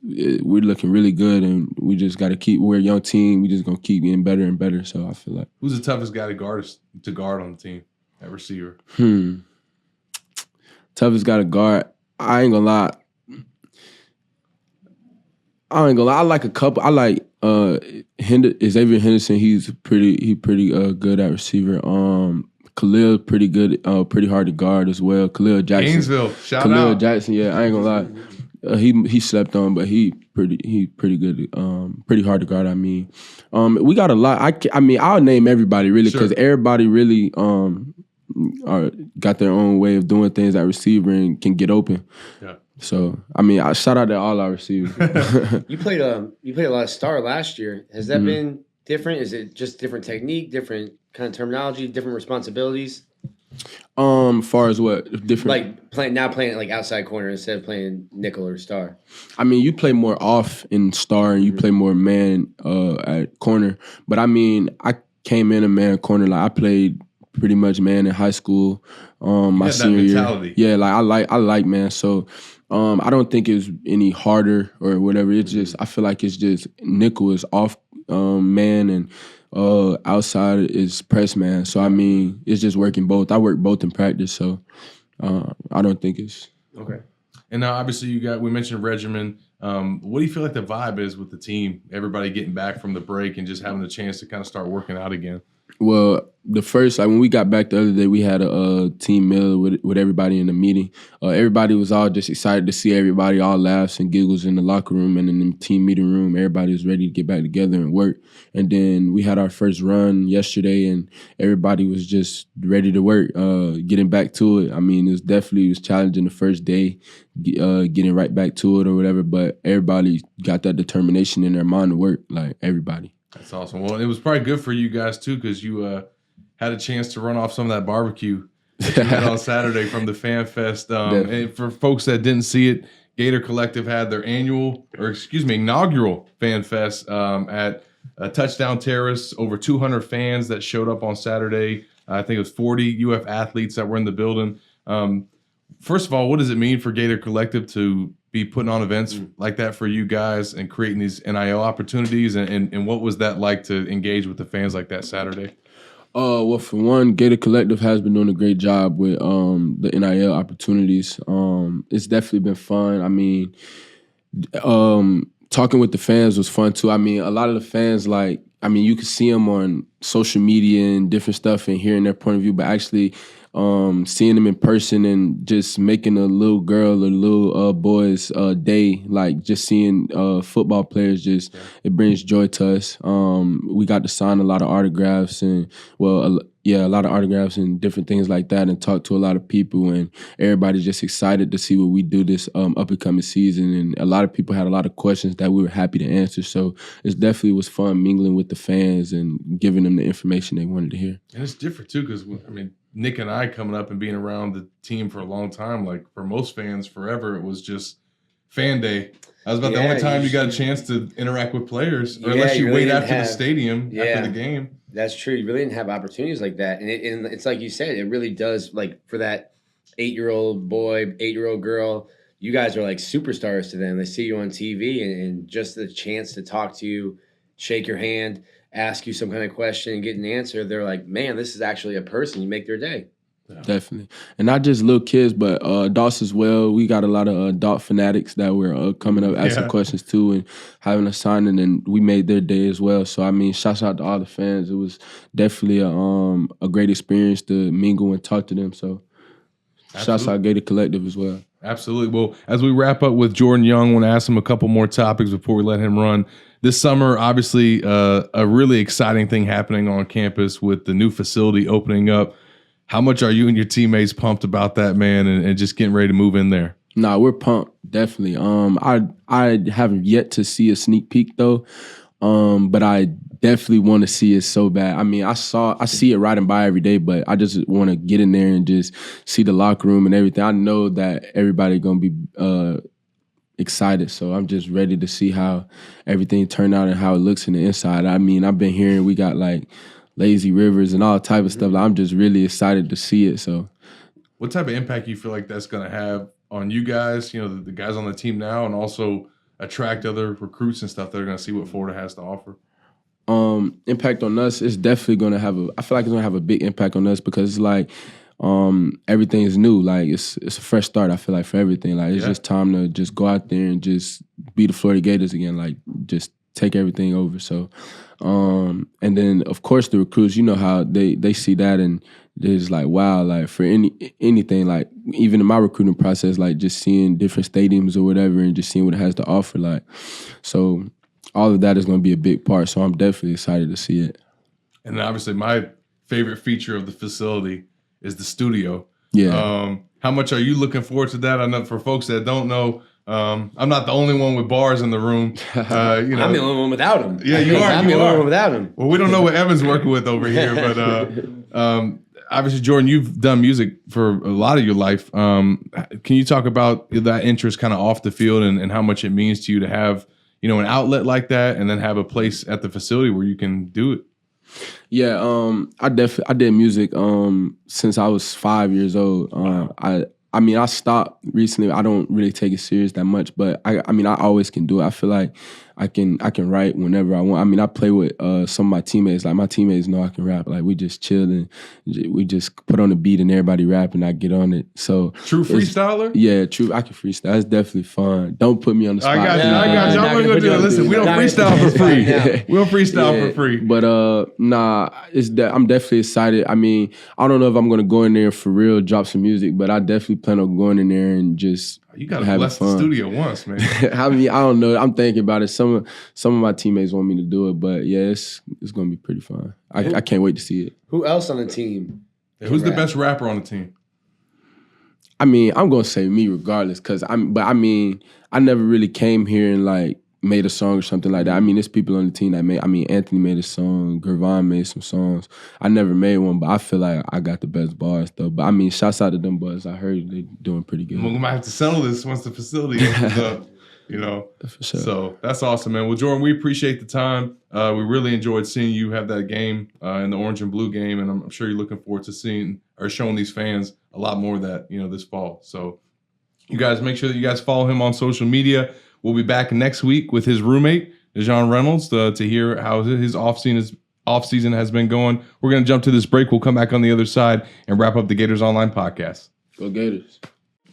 we're looking really good, and we just got to keep. We're a young team. We just gonna keep getting better and better. So I feel like who's the toughest guy to guard on the team at receiver? Toughest guy to guard. I ain't gonna lie. I like a couple. I like Xavier Henderson. He's pretty good at receiver. Khalil pretty good, pretty hard to guard as well. Khalil Jackson. Gainesville, shout out. Khalil Jackson, yeah, I ain't gonna lie. He slept on, but he pretty good, pretty hard to guard. I mean, we got a lot. I mean, I'll name everybody really because everybody really got their own way of doing things at receiver and can get open. Yeah. So I mean, I shout out to all our receivers. You played a lot of star last year. Has that been different? Is it just different technique, different kind of terminology, different responsibilities? Far as what different? Like playing like outside corner instead of playing nickel or star. I mean, you play more off in star and you play more man at corner. But I mean, I came in a man corner. Like I played pretty much man in high school. My senior year. Yeah, like I like man. So I don't think it's any harder or whatever. It's just I feel like it's just nickel is off man and outside is press man. So I mean, it's just working both. I work both in practice, so I don't think it's okay. And now, obviously, we mentioned regimen. What do you feel like the vibe is with the team? Everybody getting back from the break and just having the chance to kind of start working out again. Well, the first, when we got back the other day, we had a team meal with everybody in the meeting. Everybody was all just excited to see everybody, all laughs and giggles in the locker room and in the team meeting room. Everybody was ready to get back together and work. And then we had our first run yesterday, and everybody was just ready to work, getting back to it. I mean, it was challenging the first day, getting right back to it or whatever, but everybody got that determination in their mind to work, like everybody. That's awesome. Well, it was probably good for you guys, too, because you had a chance to run off some of that barbecue that you had on Saturday from the Fan Fest. And for folks that didn't see it, Gator Collective had their inaugural Fan Fest at Touchdown Terrace. Over 200 fans that showed up on Saturday. I think it was 40 UF athletes that were in the building. First of all, what does it mean for Gator Collective to be putting on events like that for you guys and creating these NIL opportunities? And what was that like to engage with the fans like that Saturday? Well, for one, Gator Collective has been doing a great job with the NIL opportunities. It's definitely been fun. I mean, talking with the fans was fun too. I mean, a lot of the fans, you could see them on social media and different stuff and hearing their point of view, but actually seeing them in person and just making a little girl or little boy's day, like just seeing football players, it brings joy to us. We got to sign a lot of autographs and a lot of autographs and different things like that, and talk to a lot of people, and everybody's just excited to see what we do this up and coming season. And a lot of people had a lot of questions that we were happy to answer. So it definitely was fun mingling with the fans and giving them the information they wanted to hear. And it's different too, because Nick and I coming up and being around the team for a long time, like for most fans forever, it was just fan day. That was about the only time you got a chance to interact with players, or unless you really wait after the stadium after the game. That's true. You really didn't have opportunities like that. And it's like you said, it really does, like for that 8-year-old boy, 8-year-old girl, you guys are like superstars to them. They see you on TV and just the chance to talk to you, shake your hand, ask you some kind of question and get an answer, they're like, man, this is actually a person. You make their day. Yeah. Definitely. And not just little kids, but adults as well. We got a lot of adult fanatics that were coming up asking questions too and having a signing, and we made their day as well. So, I mean, shouts out to all the fans. It was definitely a great experience to mingle and talk to them. So, shouts out Gator Collective as well. Absolutely. Well, as we wrap up with Jordan Young, I want to ask him a couple more topics before we let him run. This summer, obviously, a really exciting thing happening on campus with the new facility opening up. How much are you and your teammates pumped about that, man, and just getting ready to move in there? Nah, we're pumped, definitely. I haven't yet to see a sneak peek, though. but I definitely want to see it so bad. I mean, I see it riding by every day, but I just want to get in there and just see the locker room and everything. I know that everybody gonna be excited, so I'm just ready to see how everything turned out and how it looks in the inside. I mean, I've been hearing we got like lazy rivers and all type of stuff. Like, I'm just really excited to see it. So, what type of impact you feel like that's gonna have on you guys? You know, the guys on the team now, and also attract other recruits and stuff that are going to see what Florida has to offer? Impact on us is definitely going to I feel like it's going to have a big impact on us because it's like everything is new. Like it's a fresh start, I feel like, for everything. Like it's just time to just go out there and just be the Florida Gators again. Like just take everything over. So, and then of course the recruits, you know how they see that and it's like, wow, like for anything, like even in my recruiting process, like just seeing different stadiums or whatever and just seeing what it has to offer. Like, so all of that is going to be a big part. So I'm definitely excited to see it. And then obviously my favorite feature of the facility is the studio. Yeah. How much are you looking forward to that? I know for folks that don't know, I'm not the only one with bars in the room. You know, I'm the only one without him. Yeah, you are. I'm the only one without him. Well, we don't know what Evan's working with over here, but obviously, Jordan, you've done music for a lot of your life. Can you talk about that interest kind of off the field and how much it means to you to have, you know, an outlet like that and then have a place at the facility where you can do it? Yeah, I did music since I was 5 years old. I mean, I stopped recently. I don't really take it serious that much, but I mean, I always can do it. I feel like I can write whenever I want. I mean, I play with some of my teammates. Like my teammates know I can rap. Like we just chill and we just put on the beat and everybody rap and I get on it. So true freestyler? Yeah, true. I can freestyle. It's definitely fun. Don't put me on the spot. I got you. I'm gonna do it. Listen, we don't freestyle for free. We don't freestyle for free. But I'm definitely excited. I mean, I don't know if I'm gonna go in there for real, drop some music, but I definitely plan on going in there and just you gotta bless the studio once, man. I mean, I don't know. I'm thinking about it. Some of my teammates want me to do it, but yeah, it's gonna be pretty fun. I can't wait to see it. Who else on the team? Who's the best rapper on the team? I mean, I'm gonna say me regardless, I mean, I never really came here and like made a song or something like that. I mean, there's people on the team that Anthony made a song, Gervon made some songs. I never made one, but I feel like I got the best bars though. But I mean, shouts out to them boys. I heard they doing pretty good. We might have to settle this once the facility opens up, you know. For sure. So that's awesome, man. Well, Jordan, we appreciate the time. We really enjoyed seeing you have that game in the orange and blue game, and I'm sure you're looking forward to seeing or showing these fans a lot more of that, you know, this fall. So you guys make sure that you guys follow him on social media. We'll be back next week with his roommate, Dejon Reynolds, to hear how his offseason has been going. We're going to jump to this break. We'll come back on the other side and wrap up the Gators Online Podcast. Go Gators.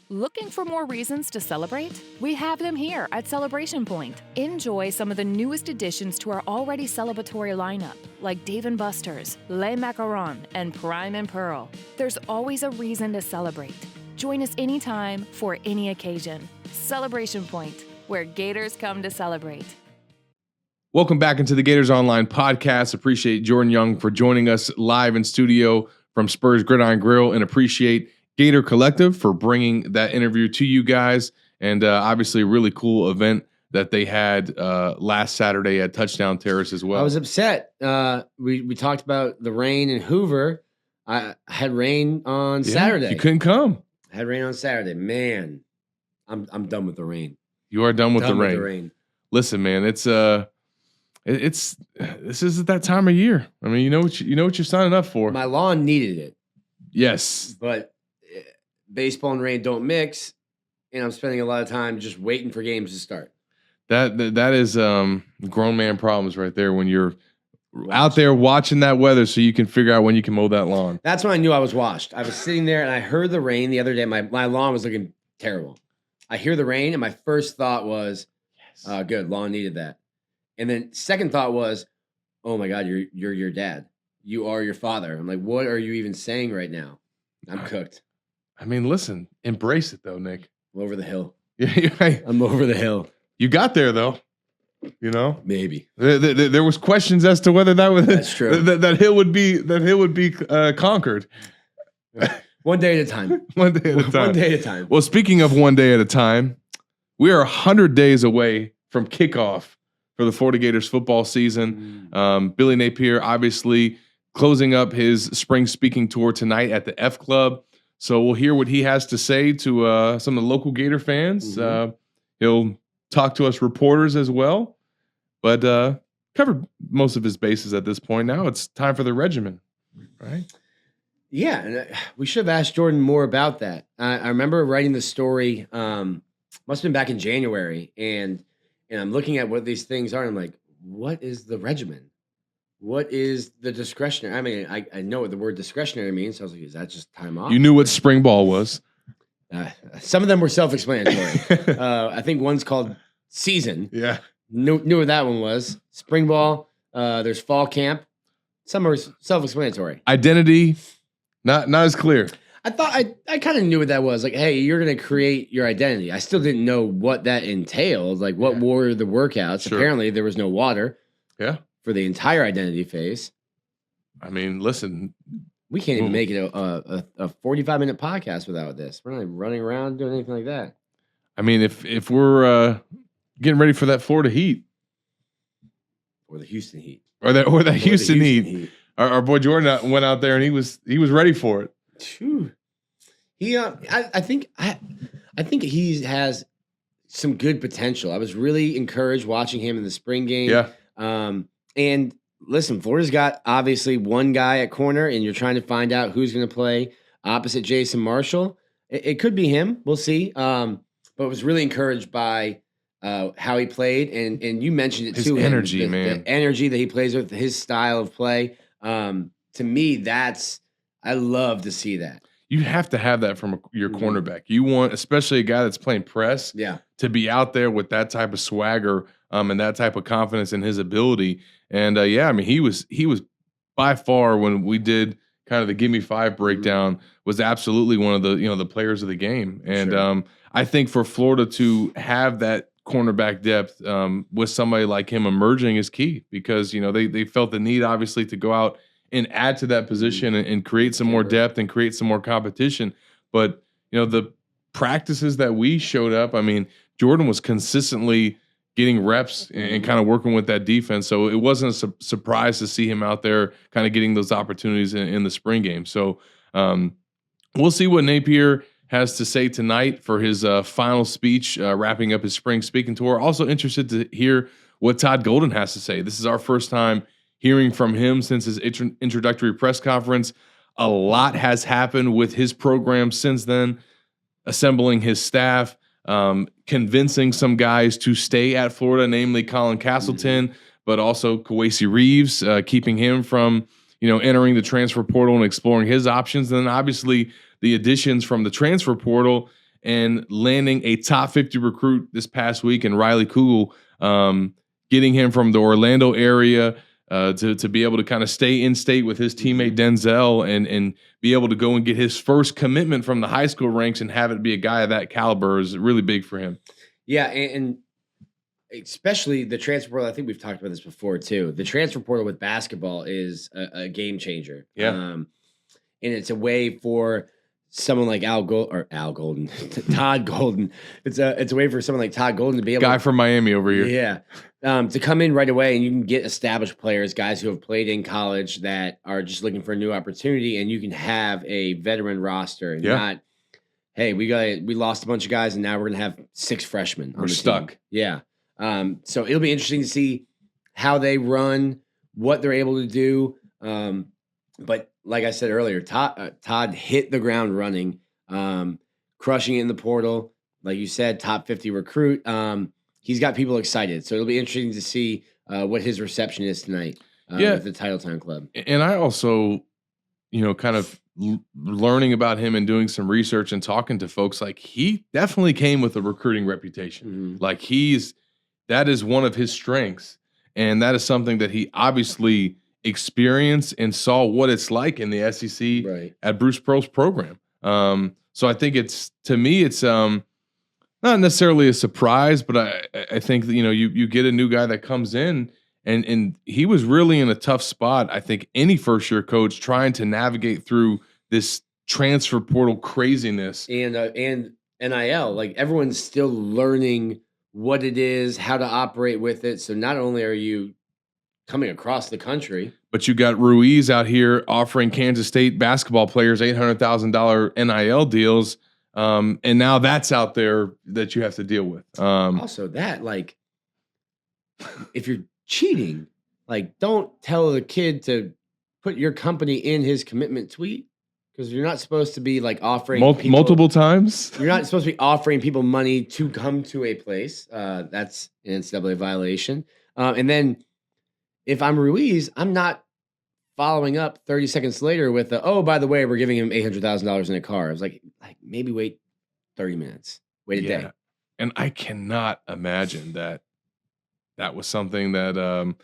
Looking for more reasons to celebrate? We have them here at Celebration Point. Enjoy some of the newest additions to our already celebratory lineup, like Dave & Buster's, Les Macarons, and Prime and Pearl. There's always a reason to celebrate. Join us anytime for any occasion. Celebration Point, where Gators come to celebrate. Welcome back into the Gators Online Podcast. Appreciate Jordan Young for joining us live in studio from Spurs Gridiron Grill, and appreciate Gator Collective for bringing that interview to you guys. And obviously a really cool event that they had last Saturday at Touchdown Terrace as well. I was upset. We talked about the rain in Hoover. I had rain on Saturday. You couldn't come. I had rain on Saturday. Man, I'm done with the rain. You are done with the rain. Listen, man, it's this is that time of year. I mean, you know what you're signing up for. My lawn needed it. Yes, but baseball and rain don't mix, and I'm spending a lot of time just waiting for games to start. That is grown man problems right there when you're out there watching that weather so you can figure out when you can mow that lawn. That's when I knew I was washed. I was sitting there and I heard the rain the other day. My lawn was looking terrible. I hear the rain, and my first thought was, good, lawn needed that. And then second thought was, oh my God, you're your dad. You are your father. I'm like, what are you even saying right now? I'm cooked. I mean, listen, embrace it though, Nick. I'm over the hill. Yeah, right. I'm over the hill. You got there though. You know, maybe there was questions as to whether that's true. That hill would be conquered. One day at a time. One day at a time. One day at a time. Well, speaking of one day at a time, we are 100 days away from kickoff for the Florida Gators football season. Billy Napier obviously closing up his spring speaking tour tonight at the F Club. So we'll hear what he has to say to some of the local Gator fans. He'll talk to us reporters as well, but covered most of his bases at this point. Now it's time for the regimen, right? Yeah, and we should have asked Jordan more about that. I remember writing the story, must have been back in January, and I'm looking at what these things are, and I'm like, what is the regimen? What is the discretionary? I mean, I know what the word discretionary means, so I was like, is that just time off? You knew what spring ball was. Some of them were self-explanatory. I think one's called season. Yeah. Knew what that one was. Spring ball. There's fall camp. Some are self-explanatory. Identity, not as clear. I thought I kind of knew what that was. Like, hey, you're going to create your identity. I still didn't know what that entailed. Like, what were the workouts? Sure. Apparently, there was no water. Yeah. For the entire identity phase. I mean, listen. We can't even make it a 45-minute podcast without this. We're not running around doing anything like that. I mean, if we're getting ready for that Florida Heat. Or the Houston Heat. Or that Houston Heat. Our boy Jordan went out there and he was ready for it. Phew. He I think he has some good potential. I was really encouraged watching him in the spring game. Yeah. And listen, Florida's got obviously one guy at corner, and you're trying to find out who's going to play opposite Jason Marshall. It could be him. We'll see. But I was really encouraged by how he played, and you mentioned it his too. Energy, the energy that he plays with, his style of play. To me, I love to see that. You have to have that from your cornerback. You want, especially a guy that's playing press, to be out there with that type of swagger and that type of confidence in his ability. And I mean, he was by far, when we did kind of the Gimme Five breakdown, was absolutely one of the the players of the game. And I think for Florida to have that cornerback depth with somebody like him emerging is key, because they felt the need obviously to go out and add to that position and create some more depth and create some more competition. But the practices that we showed up, I mean, Jordan was consistently getting reps and kind of working with that defense. So it wasn't a surprise to see him out there kind of getting those opportunities in the spring game. So we'll see what Napier has to say tonight for his final speech, wrapping up his spring speaking tour. Also interested to hear what Todd Golden has to say. This is our first time hearing from him since his introductory press conference. A lot has happened with his program since then, assembling his staff, convincing some guys to stay at Florida, namely Colin Castleton, but also Kawasi Reeves, keeping him from, entering the transfer portal and exploring his options. And then obviously the additions from the transfer portal and landing a top 50 recruit this past week in Riley Kugel, getting him from the Orlando area to be able to kind of stay in state with his teammate Denzel and be able to go and get his first commitment from the high school ranks and have it be a guy of that caliber is really big for him. Yeah, and especially the transfer portal. I think we've talked about this before too. The transfer portal with basketball is a game changer. Yeah, and it's a way for someone like Todd Golden. It's a way for someone like Todd Golden to be able guy from Miami over here. Yeah. To come in right away, and you can get established players, guys who have played in college that are just looking for a new opportunity, and you can have a veteran roster and not, hey, we lost a bunch of guys and now we're gonna have 6 freshmen. We're stuck. Team. Yeah. So it'll be interesting to see how they run, what they're able to do. But like I said earlier, Todd hit the ground running, crushing it in the portal. Like you said, top 50 recruit. He's got people excited. So it'll be interesting to see what his reception is tonight with the Titletown Club. And I also, kind of learning about him and doing some research and talking to folks, like he definitely came with a recruiting reputation. Like that is one of his strengths. And that is something that he obviously experienced and saw what it's like in the SEC at Bruce Pearl's program. So I think it's not necessarily a surprise, but I think that, you get a new guy that comes in and he was really in a tough spot. I think any first year coach trying to navigate through this transfer portal craziness and NIL, like everyone's still learning what it is, how to operate with it. So not only are you coming across the country, but you got Ruiz out here offering Kansas State basketball players $800,000 NIL deals. And now that's out there that you have to deal with. Also that, like, if you're cheating, like, don't tell the kid to put your company in his commitment tweet, because you're not supposed to be like offering multiple times. You're not supposed to be offering people money to come to a place. That's an NCAA violation. And then if I'm Ruiz, I'm not following up 30 seconds later with oh, by the way, we're giving him $800,000 in a car. I was like maybe wait 30 minutes, wait a day. And I cannot imagine that was something that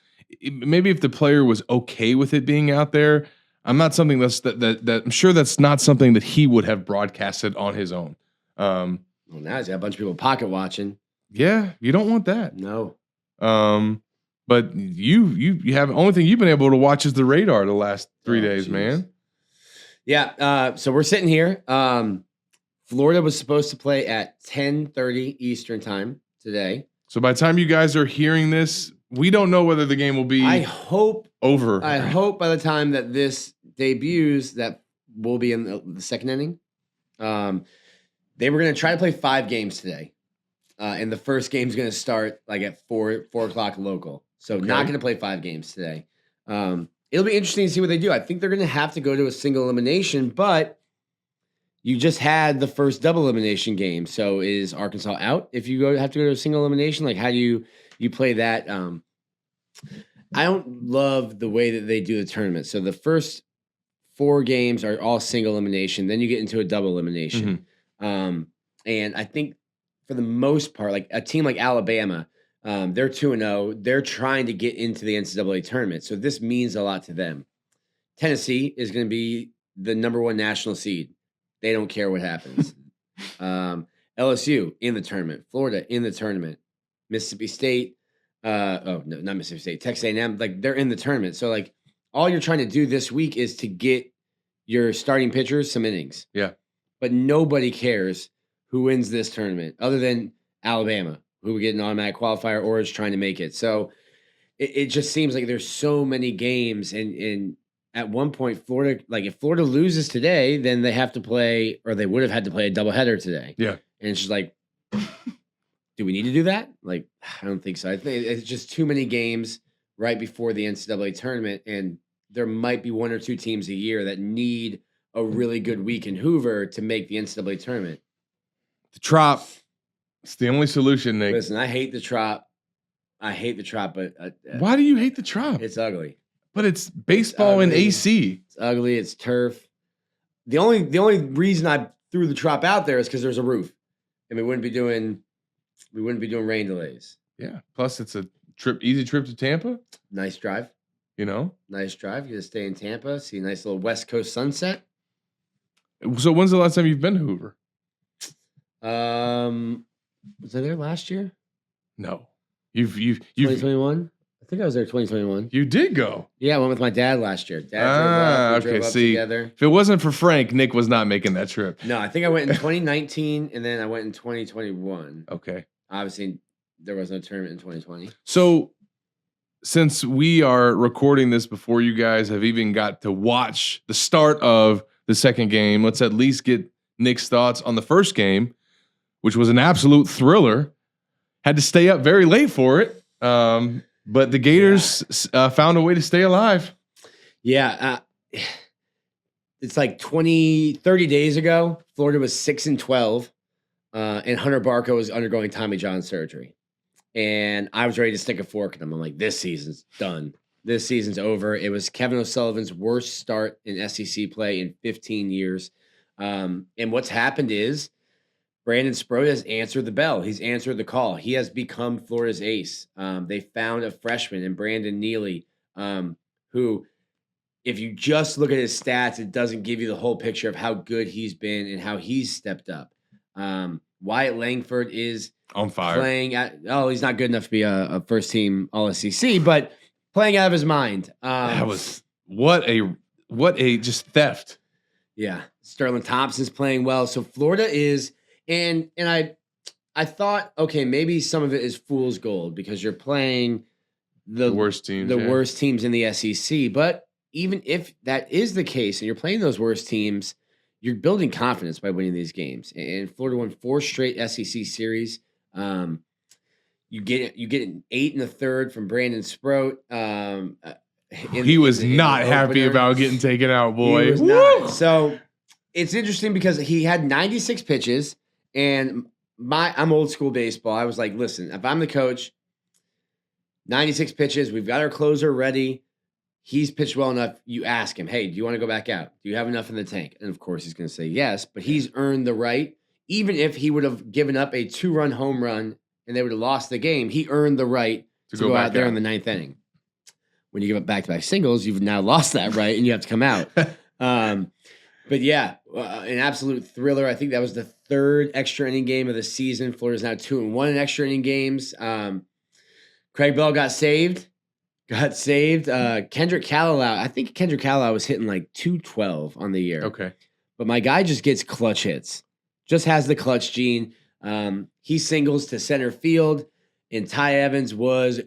maybe if the player was okay with it being out there, I'm not something that I'm sure that's not something that he would have broadcasted on his own. Well, now he's got a bunch of people pocket watching. Yeah, you don't want that. No. But you have only thing you've been able to watch is the radar the last 3 days, man. Yeah. So we're sitting here. Florida was supposed to play at 10:30 Eastern time today. So by the time you guys are hearing this, we don't know whether the game will be over. I hope by the time that this debuts that we'll be in the second inning. They were going to try to play 5 games today. And the first game's going to start like at 4 o'clock local. So not going to play 5 games today. It'll be interesting to see what they do. I think they're going to have to go to a single elimination, but you just had the first double elimination game. So is Arkansas out if you have to go to a single elimination? Like, how do you play that? I don't love the way that they do the tournament. So the first 4 games are all single elimination. Then you get into a double elimination. And I think for the most part, like a team like Alabama, they're 2-0. They're trying to get into the NCAA tournament. So this means a lot to them. Tennessee is going to be the #1 national seed. They don't care what happens. LSU in the tournament. Florida in the tournament. Mississippi State. Not Mississippi State. Texas A&M. Like, they're in the tournament. So, like, all you're trying to do this week is to get your starting pitchers some innings. Yeah. But nobody cares who wins this tournament other than Alabama, who would get an automatic qualifier or is trying to make it. So it just seems like there's so many games. And at one point, Florida, like if Florida loses today, then they have to play, or they would have had to play a doubleheader today. Yeah. And it's just like, do we need to do that? Like, I don't think so. I think it's just too many games right before the NCAA tournament. And there might be 1 or 2 teams a year that need a really good week in Hoover to make the NCAA tournament. The Trop. It's the only solution, Nick. Listen, I hate the Trop. But why do you hate the Trop? It's ugly. But it's baseball and AC. It's ugly. It's turf. The only reason I threw the Trop out there is because there's a roof, and we wouldn't be doing rain delays. Yeah. Plus, it's a easy trip to Tampa. Nice drive. Nice drive. You get to stay in Tampa, see a nice little West Coast sunset. So when's the last time you've been to Hoover? Was I there last year? No. You've 2021? I think I was there 2021. You did go. Yeah, I went with my dad last year. Dad drove up together. If it wasn't for Frank, Nick was not making that trip. No, I think I went in 2019 and then I went in 2021. Okay. Obviously, there was no tournament in 2020. So since we are recording this before you guys have even got to watch the start of the second game, let's at least get Nick's thoughts on the first game, which was an absolute thriller. Had to stay up very late for it. But the Gators found a way to stay alive. Yeah. It's like 30 days ago, Florida was 6-12, and Hunter Barco was undergoing Tommy John surgery. And I was ready to stick a fork in him. I'm like, this season's done. This season's over. It was Kevin O'Sullivan's worst start in SEC play in 15 years. And what's happened is Brandon Sproat has answered the bell. He's answered the call. He has become Florida's ace. They found a freshman in Brandon Neely, who, if you just look at his stats, it doesn't give you the whole picture of how good he's been and how he's stepped up. Wyatt Langford is on fire. He's not good enough to be a first team All-SEC, but playing out of his mind. That was what a just theft. Yeah. Sterling Thompson's playing well. So Florida is, and I I thought, okay, maybe some of it is fool's gold because you're playing the worst teams, worst teams in the SEC. But even if that is the case and you're playing those worst teams, you're building confidence by winning these games. And Florida won 4 straight SEC series. You get an 8 in the third from Brandon Sproat. He was not happy about getting taken out, boy. He was not. So it's interesting because he had 96 pitches, and I'm old school baseball. I was like, listen, if I'm the coach, 96 pitches, we've got our closer ready. He's pitched well enough. You ask him, hey, do you want to go back out? Do you have enough in the tank? And of course, he's going to say yes, but he's earned the right. Even if he would have given up a 2-run home run and they would have lost the game, he earned the right to go out there in the 9th inning. When you give up back-to-back singles, you've now lost that right, and you have to come out. But yeah, an absolute thriller. I think that was the 3rd extra inning game of the season. Florida's now 2-1 in extra inning games. Craig Bell got saved. Kendrick Callaway, I think Kendrick Callaway was hitting like 212 on the year. Okay. But my guy just gets clutch hits. Just has the clutch gene. He singles to center field, and Ty Evans was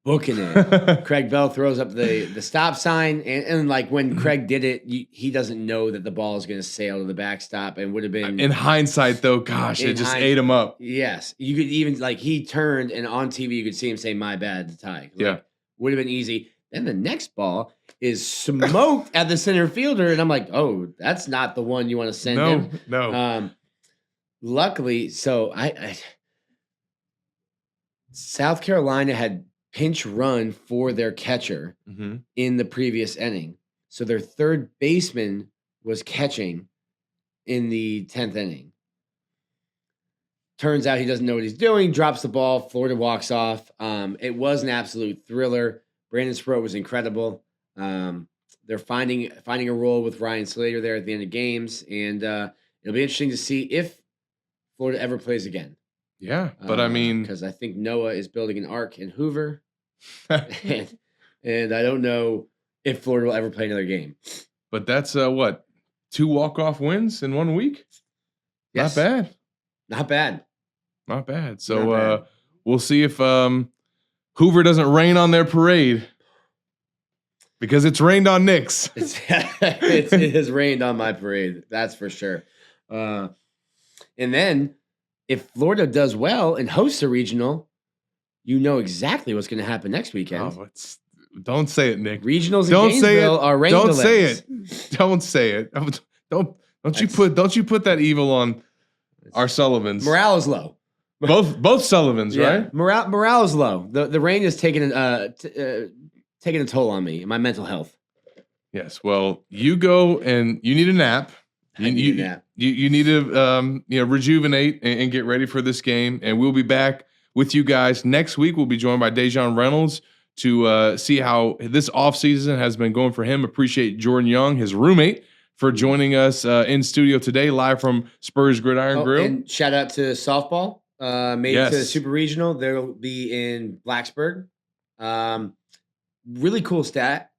booking it. Craig Bell throws up the stop sign, and like when Craig did it, he doesn't know that the ball is going to sail to the backstop, and would have been. In hindsight, though, gosh, it just ate him up. Yes, you could even he turned, and on TV you could see him say "my bad" to Ty. Would have been easy. Then the next ball is smoked at the center fielder, and I'm like, oh, that's not the one you want to send him. No. Luckily, so South Carolina had pinch run for their catcher in the previous inning. So their third baseman was catching in the 10th inning. Turns out he doesn't know what he's doing, drops the ball, Florida walks off. It was an absolute thriller. Brandon Sproat was incredible. They're finding a role with Ryan Slater there at the end of games, and it'll be interesting to see if Florida ever plays again. Yeah, but I mean, because I think Noah is building an ark in Hoover, and I don't know if Florida will ever play another game. But that's 2 walk-off wins in 1 week. Yes. Not bad. So Not bad. We'll see if Hoover doesn't rain on their parade, because it's rained on Nick's. It has rained on my parade. That's for sure. And then if Florida does well and hosts a regional, you know exactly what's going to happen next weekend. Oh, don't say it, Nick. Regionals in Gainesville are rain Don't delays. say it. Don't say it. Don't you put that evil on our Sullivans. Morale is low. Both Sullivans, right? Morale is low. The rain is taking a toll on me and my mental health. Yes. Well, you go and you need a nap. I need a nap. You need to rejuvenate and get ready for this game. And we'll be back with you guys next week. We'll be joined by Dejon Reynolds to see how this offseason has been going for him. Appreciate Jordan Young, his roommate, for joining us in studio today, live from Spurs Gridiron Grill. And shout out to softball. Made it to the Super Regional. They'll be in Blacksburg. Really cool stat.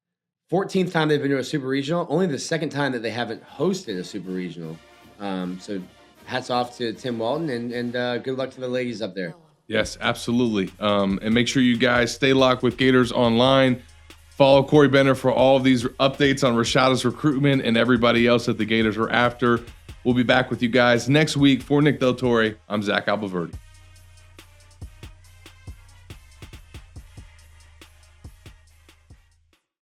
14th time they've been to a Super Regional. Only the 2nd time that they haven't hosted a Super Regional. So hats off to Tim Walton, and good luck to the ladies up there. Yes, absolutely. And make sure you guys stay locked with Gators Online. Follow Corey Bender for all of these updates on Rashada's recruitment and everybody else that the Gators are after. We'll be back with you guys next week. For Nick Del Torre, I'm Zach Abolverdi.